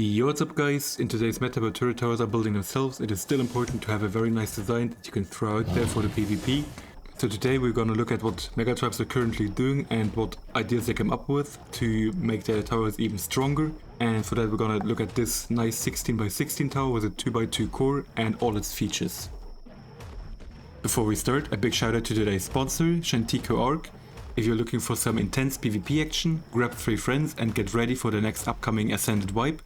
Yo, what's up guys? In today's meta where turret towers are building themselves, it is still important to have a very nice design that you can throw out there for the PvP. So today we're gonna look at what megatribes are currently doing and what ideas they came up with to make their towers even stronger. And for that we're gonna look at this nice 16x16 tower with a 2x2 core and all its features. Before we start, a big shout out to today's sponsor, ARK. If you're looking for some intense PvP action, grab 3 friends and get ready for the next upcoming Ascended wipe.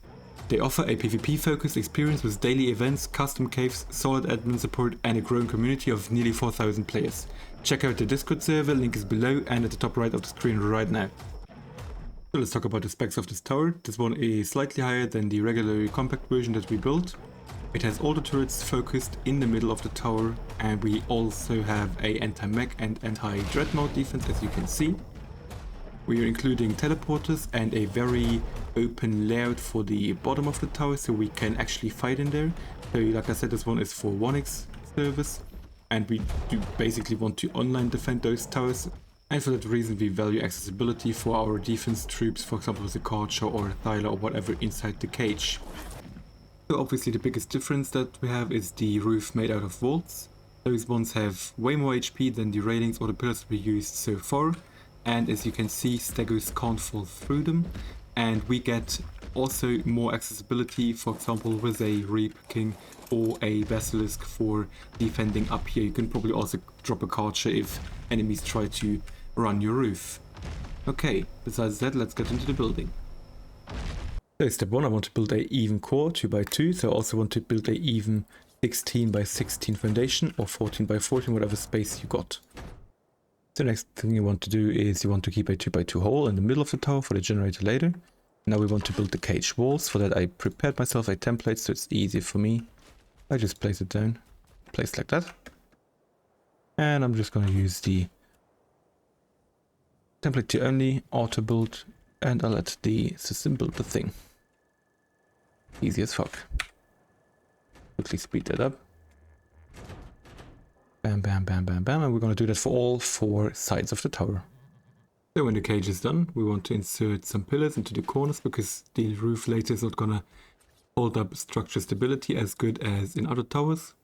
They offer a PvP-focused experience with daily events, custom caves, solid admin support and a growing community of nearly 4,000 players. Check out the Discord server, link is below and at the top right of the screen right now. So let's talk about the specs of this tower. This one is slightly higher than the regular compact version that we built. It has all the turrets focused in the middle of the tower, and we also have a anti-mech and anti-dreadnought defense, as you can see. We are including teleporters and a very open layout for the bottom of the tower, so we can actually fight in there. So like I said, this one is for 1x service, and we do basically want to online defend those towers. And for that reason we value accessibility for our defense troops, for example with a Corsair or a Thyla or whatever inside the cage. So obviously the biggest difference that we have is the roof made out of vaults. Those ones have way more HP than the railings or the pillars we used so far. And as you can see, stegos can't fall through them. And we get also more accessibility, for example with a Reaper King or a Basilisk for defending up here. You can probably also drop a Corsair if enemies try to run your roof. Okay, besides that, let's get into the building. So step 1, I want to build a even core 2x2, so I also want to build a even 16x16 foundation or 14x14, whatever space you got. The next thing you want to do is you want to keep a 2x2 hole in the middle of the tower for the generator later. Now we want to build the cage walls. For that I prepared myself a template so it's easier for me. I just place it down, placed like that. And I'm just going to use the template to only auto build, and I'll let the system build the thing. Easy as fuck. Quickly speed that up. Bam, bam, bam, bam, bam, and we're going to do that for all 4 sides of the tower. So when the cage is done, we want to insert some pillars into the corners because the roof later is not going to hold up structure stability as good as in other towers.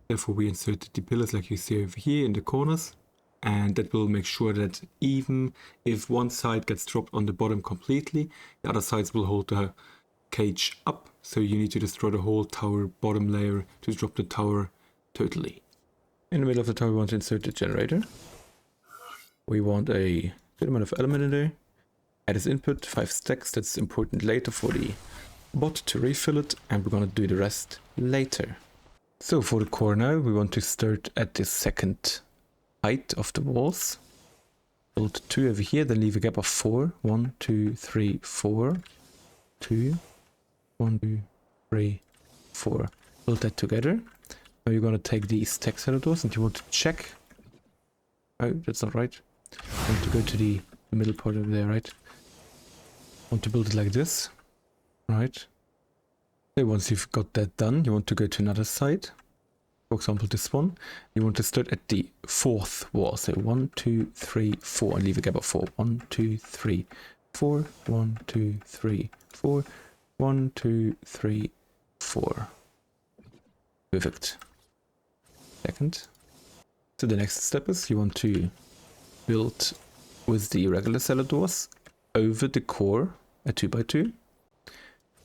Therefore we insert the pillars like you see over here in the corners, and that will make sure that even if one side gets dropped on the bottom completely, the other sides will hold the cage up, so you need to destroy the whole tower bottom layer to drop the tower totally. In the middle of the tower we want to insert the generator. We want a good amount of element in there. Add as input 5 stacks, that's important later for the bot to refill it, and we're going to do the rest later. So for the core now, we want to start at the second height of the walls. Build 2 over here, then leave a gap of 4. 1, 2, 3, 4. 2, 1, 2, 3, 4. Build that together. Now you're going to take these text editors and you want to check. Oh, that's not right. You want to go to the middle part over there, right? Want to build it like this, right? So once you've got that done, you want to go to another side. For example, this one. You want to start at the 4th wall. So 1, 2, 3, 4, and leave a gap of 4. 1, 2, 3, 4. 1, 2, 3, 4. 1, 2, 3, 4. Perfect. Second. So the next step is you want to build with the regular cellar doors over the core a 2x2,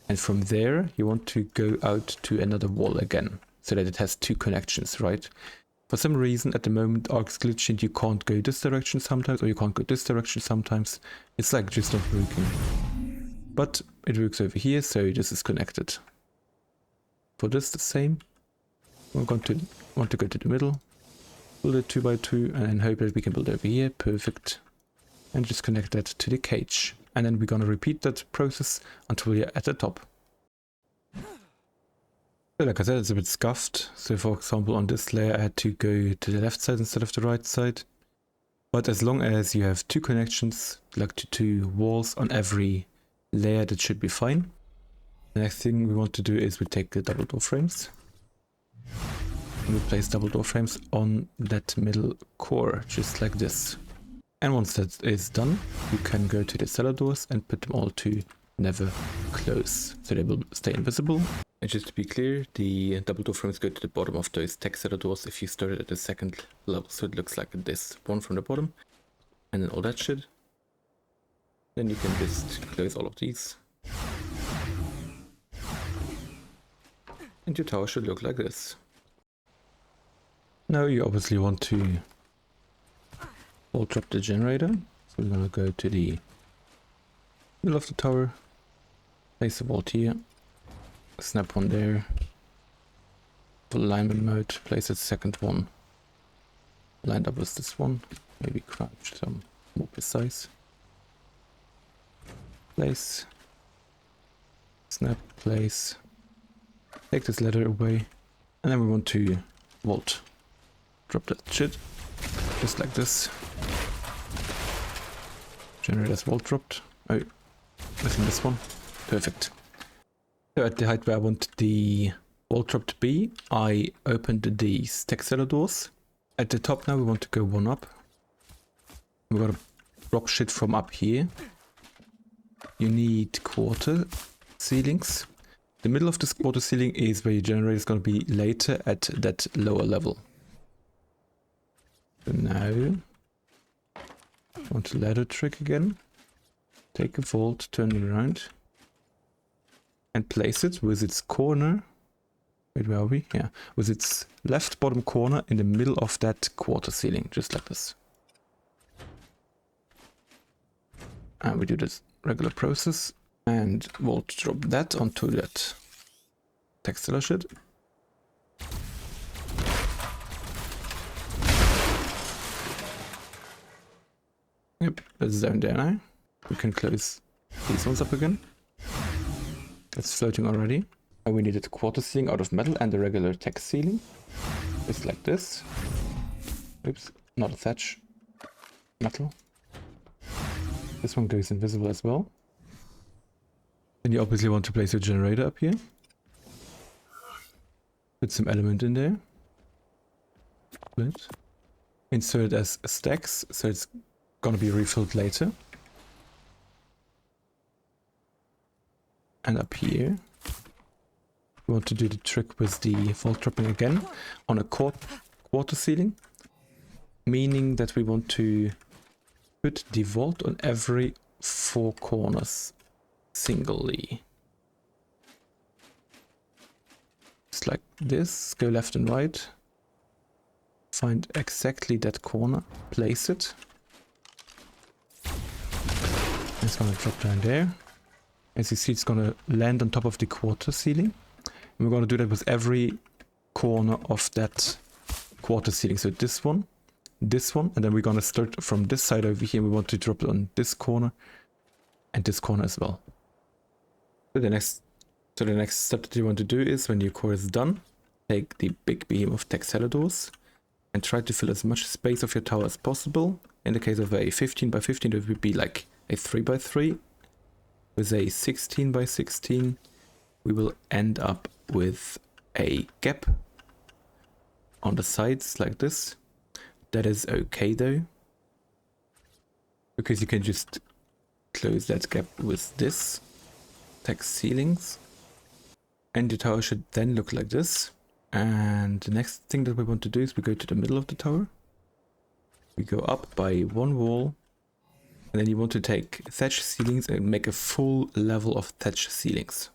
and from there you want to go out to another wall again so that it has 2 connections, right? For some reason at the moment ARK's glitched and you can't go this direction sometimes, or you can't go this direction sometimes. It's like just not working, but it works over here, so this is connected. For this the same. We're going to want to go to the middle, build a 2x2, and then hope that we can build over here. Perfect. And just connect that to the cage. And then we're going to repeat that process until we're at the top. So like I said, it's a bit scuffed. So for example, on this layer I had to go to the left side instead of the right side. But as long as you have 2 connections, like to 2 walls on every layer, that should be fine. The next thing we want to do is we take the double door frames. We place double door frames on that middle core, just like this. And once that is done, you can go to the cellar doors and put them all to never close, so they will stay invisible. And just to be clear, the double door frames go to the bottom of those tech seller doors if you start it at the second level, so it looks like this. One from the bottom, and then all that shit. Then you can just close all of these. And your tower should look like this. Now you obviously want to vault drop the generator. So we're gonna go to the middle of the tower, place a vault here, snap one there, full alignment mode, place a second one lined up with this one, maybe crouch some more precise. Place, snap, place, take this ladder away, and then we want to vault drop that shit, just like this. Generator's vault dropped. Oh, missing this one. Perfect. So at the height where I want the vault drop to be, I opened these tech seller doors. At the top now we want to go one up. We're gonna drop shit from up here. You need quarter ceilings. The middle of this quarter ceiling is where your generator is going to be later at that lower level. So now, want to ladder trick again. Take a vault, turn it around, and place it with its corner. Wait, where are we? Yeah, with its left bottom corner in the middle of that quarter ceiling, just like this. And we do this regular process and vault drop that onto that textile shit. Yep, that's down there now. We can close these ones up again. It's floating already. And we needed a quarter ceiling out of metal and a regular tech ceiling. Just like this. Oops, not a thatch. Metal. This one goes invisible as well. Then you obviously want to place your generator up here. Put some element in there. Split. Insert as stacks, so it's gonna be refilled later. And up here, we want to do the trick with the vault dropping again on a quarter ceiling, meaning that we want to put the vault on every 4 corners singly. Just like this, go left and right, find exactly that corner, place it. It's gonna drop down there. As you see, it's gonna land on top of the quarter ceiling. And we're gonna do that with every corner of that quarter ceiling. So this one, and then we're gonna start from this side over here. We want to drop it on this corner and this corner as well. So the next step that you want to do is, when your core is done, take the big beam of textile doors and try to fill as much space of your tower as possible. In the case of a 15 by 15, it would be like a 3 by 3. With a 16 by 16, we will end up with a gap on the sides like this. That is okay though, because you can just close that gap with this text ceilings, and the tower should then look like this. And the next thing that we want to do is we go to the middle of the tower. We go up by 1 wall. And then you want to take thatch ceilings and make a full level of thatch ceilings.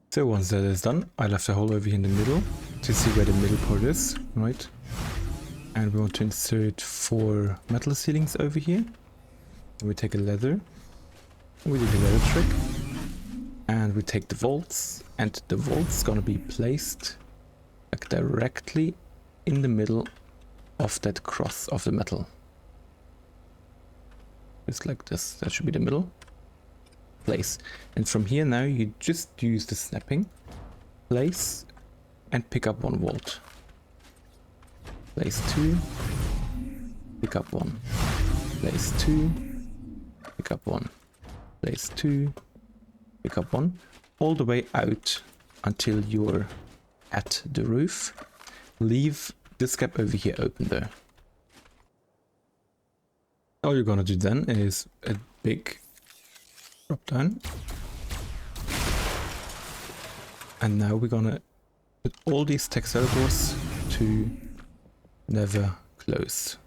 So once that is done, I left a hole over here in the middle to see where the middle part is, right? And we want to insert 4 metal ceilings over here. And we take a leather, and we do the leather trick. And we take the vaults, and the vault's gonna be placed like directly in the middle of that cross of the metal. Just like this, that should be the middle. Place. And from here now you just use the snapping. Place and pick up 1 vault. Place 2. Pick up 1. Place 2. Pick up 1. Place 2. Pick up 1. All the way out until you're at the roof. Leave this gap over here open there. All you're gonna do then is a big drop down And now we're gonna put all these textile doors to never close.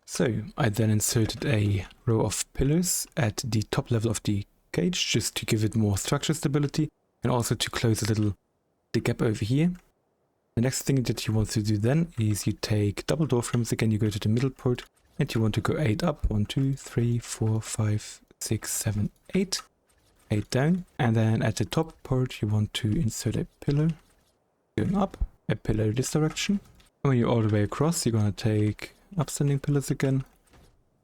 So I then inserted a row of pillars at the top level of the cage just to give it more structure stability and also to close the gap over here. The next thing that you want to do then is you take double door frames again, you go to the middle port and you want to go 8 up, 1, 2, 3, 4, 5, 6, 7, 8, 8 down, and then at the top port you want to insert a pillar going up, a pillar this direction. And when you're all the way across, you're gonna take upstanding pillars again,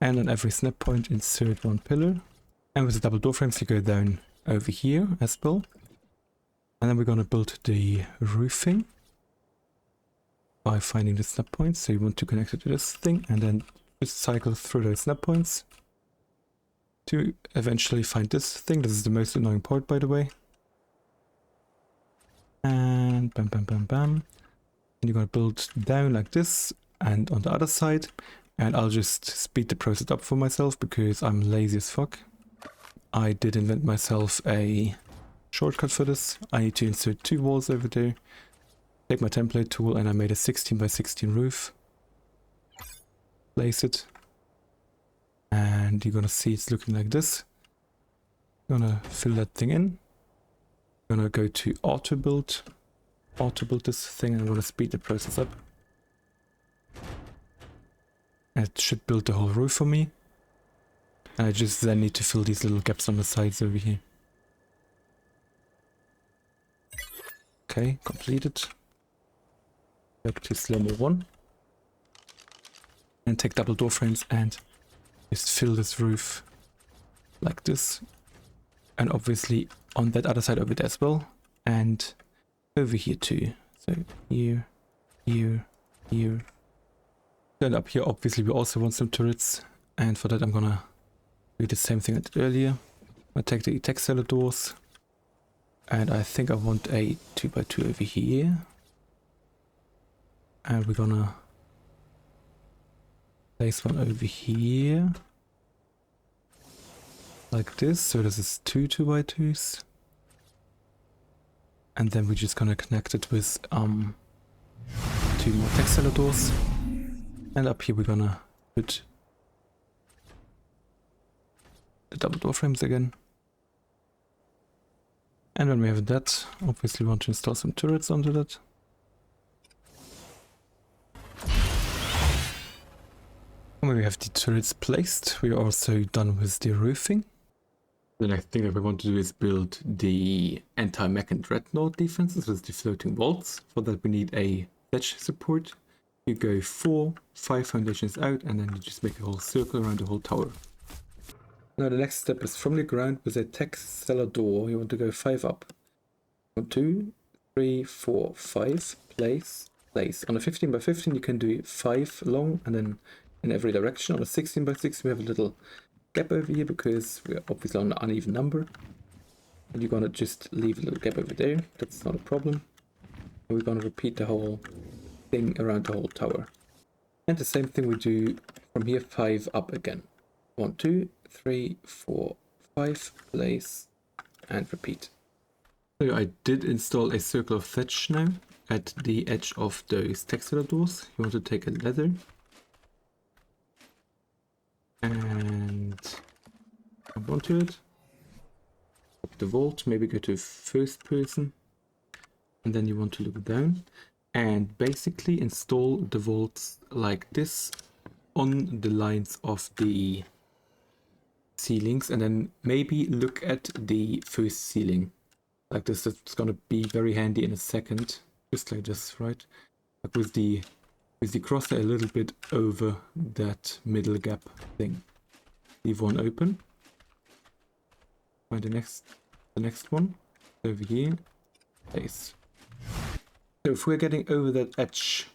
and on every snap point insert one pillar, and with the double door frames you go down over here as well. And then we're gonna build the roofing by finding the snap points. So you want to connect it to this thing and then just cycle through those snap points to eventually find this thing. This is the most annoying part, by the way. And bam, bam, bam, bam. And you're gonna build down like this and on the other side. And I'll just speed the process up for myself because I'm lazy as fuck. I did invent myself a shortcut for this. I need to insert 2 walls over there. Take my template tool and I made a 16 by 16 roof. Place it. And you're gonna see it's looking like this. Gonna fill that thing in. Gonna go to auto build this thing, and I'm gonna speed the process up. And it should build the whole roof for me. And I just then need to fill these little gaps on the sides over here. Okay, completed. Back to slow-mo 1. And take double door frames and just fill this roof like this. And obviously on that other side of it as well. And over here too. So here, here, here. And up here obviously we also want some turrets. And for that I'm gonna do the same thing I did earlier. I take the textile doors. And I think I want a 2x2 over here. And we're gonna place one over here. Like this. So this is 2 2x2s. And then we're just gonna connect it with 2 more textile doors. And up here we're gonna put the double door frames again. And when we have that, obviously we want to install some turrets onto that. And when we have the turrets placed, we are also done with the roofing. The next thing that we want to do is build the anti-mech and dreadnought defenses with the floating vaults. For that we need a thatch support. You go 4, 5 foundations out, and then you just make a whole circle around the whole tower. Now the next step is from the ground with a textile door. You want to go 5 up. 1, 2, 3, 4, 5. Place. On a 15 by 15 you can do 5 long and then in every direction. On a 16 by 16 we have a little gap over here because we're obviously on an uneven number. And you're gonna just leave a little gap over there. That's not a problem. And we're gonna repeat the whole thing around the whole tower. And the same thing we do from here 5 up again. 1, 2, 3, 4, 5, place, and repeat. So I did install a circle of thatch now at the edge of those textile doors. You want to take a leather and jump onto it. Up the vault, maybe go to first person, and then you want to look down and basically install the vaults like this on the lines of the ceilings, and then maybe look at the first ceiling like this. It's gonna be very handy in a second, just like this, right? Like with the crosshair a little bit over that middle gap thing. Leave one open. Find the next one over here. Place. So if we're getting over that edge,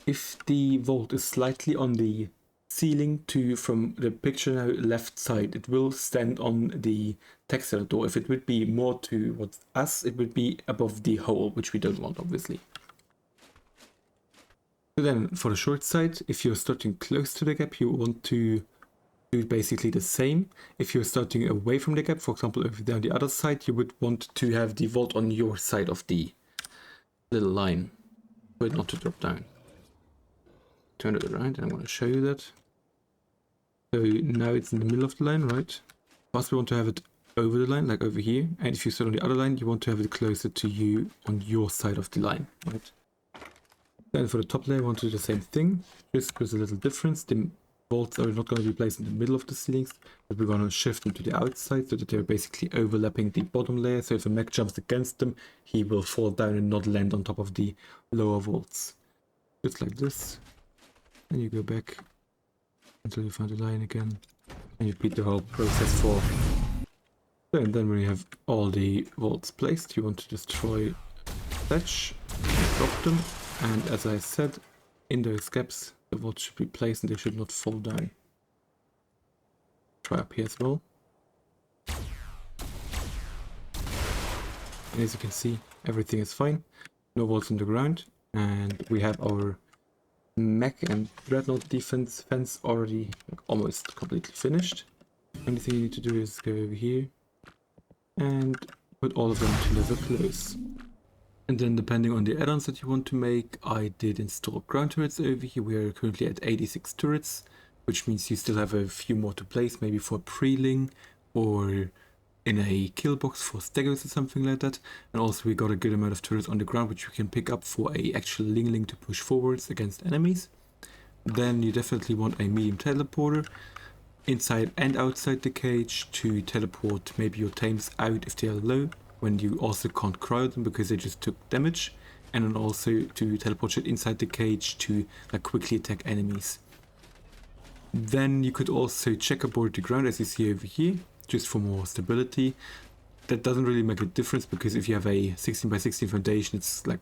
if the vault is slightly on the ceiling to from the picture now left side, it will stand on the textile door. If it would be more towards us, it would be above the hole, which we don't want, obviously. So then for the short side, if you're starting close to the gap, you want to do basically the same. If you're starting away from the gap, for example, if you're on the other side, you would want to have the vault on your side of the little line, but not to drop down. Turn it around and I'm going to show you that. So now it's in the middle of the line, right? First we want to have it over the line, like over here. And if you sit on the other line, you want to have it closer to you on your side of the line, right? Then for the top layer, we want to do the same thing, just with a little difference. The vaults are not going to be placed in the middle of the ceilings, but we're going to shift them to the outside so that they're basically overlapping the bottom layer. So if a mech jumps against them, he will fall down and not land on top of the lower vaults. Just like this. And you go back until you find the line again. And you repeat the whole process for. And then when you have all the vaults placed, you want to destroy thatch, drop them. And as I said, in those gaps, the vaults should be placed and they should not fall down. Try up here as well. And as you can see, everything is fine. No vaults on the ground. And we have our mech and dreadnought defense fence already almost completely finished. Only thing you need to do is go over here and put all of them to level close. And then depending on the add-ons that you want to make, I did install ground turrets over here. We are currently at 86 turrets, which means you still have a few more to place, maybe for pre-ling or in a kill box for staggers or something like that. And also we got a good amount of turrets on the ground, which you can pick up for a actual ling to push forwards against enemies. Then you definitely want a medium teleporter inside and outside the cage to teleport maybe your tames out if they are low, when you also can't cryo them because they just took damage, and then also to teleport shit inside the cage to like quickly attack enemies. Then you could also checkerboard the ground as you see over here, just for more stability. That doesn't really make a difference because if you have a 16 by 16 foundation, it's like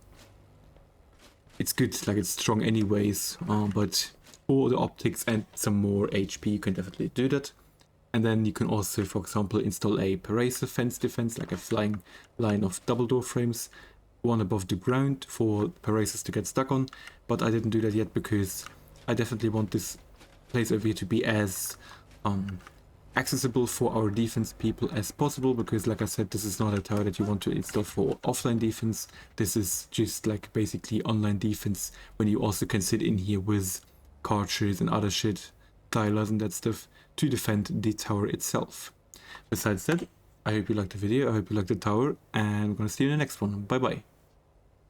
it's good, like it's strong anyways, but for the optics and some more HP you can definitely do that. And then you can also, for example, install a paracer fence defense, like a flying line of double door frames, one above the ground for paracers to get stuck on. But I didn't do that yet because I definitely want this place over here to be as accessible for our defense people as possible, because like I said, this is not a tower that you want to install for offline defense. This is just like basically online defense when you also can sit in here with cartridges and other shit, dialers and that stuff, to defend the tower itself. Besides that, I hope you liked the video, I hope you liked the tower, and I'm gonna see you in the next one. Bye bye.